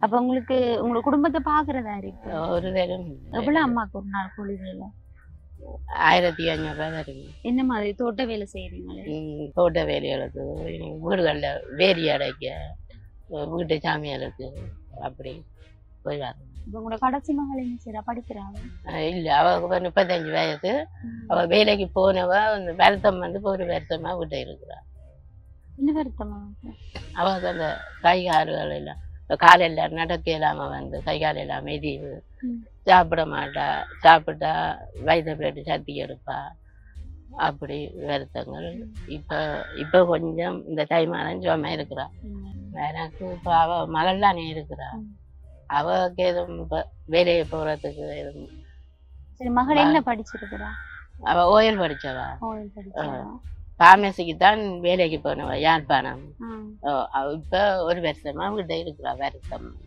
அப்ப உங்களுக்கு உங்க குடும்பத்தை பாக்குறதா இருக்கு. ஒரு நேரம் எவ்வளவு அம்மாக்கு ஒரு நாள் கூலி வேலை? 1500 ரூபாய் தருங்க. என்ன மாதிரி தோட்ட வேலை செய்யறீங்களே? தோட்ட வேலைகளுக்கு, வீடுகளில் வேலி அடைக்க, வீட்டு சாமியாருக்கு அப்படி போய் வரணும். இப்ப உங்களோட கடைசி மகள் என்ன செய்யறா? படிக்கிறாங்க? இல்லை, அவளுக்கு 35 வயசு. அவள் வேலைக்கு போனவ இந்த வருத்தம் வந்து ஒரு வருத்தமா வீட்டை இருக்கிறா. என்ன வருத்தமா? அவளுக்கு அந்த கை கால்கள் எல்லாம் காலெல்லாம் நடக்க இல்லாம வந்து கை கால் எல்லாம் மெதிவு, சாப்பிட மாட்டா, சாப்பிட்டா வயிற்று பிளேட்டு சத்தி எடுப்பா, அப்படி வருத்தங்கள். இப்ப கொஞ்சம் இந்த டைமான சும்மா இருக்கிறா. எனக்கு இப்ப அவ மகள் தானே இருக்கிறா. அவளுக்கு எதுவும் இப்ப வேலையை போறதுக்கு எதுவும். சரி, மகள் என்ன படிச்சிருக்கிறா? அவ ஓயல் படிச்சவா. ஓயல் படிச்சவா. பார்மசிக்கு தான் வேலைக்கு போனவ, யாழ்ப்பாணம். இப்ப ஒரு வருஷமா வீட்டை இருக்கிறா வருத்தம்.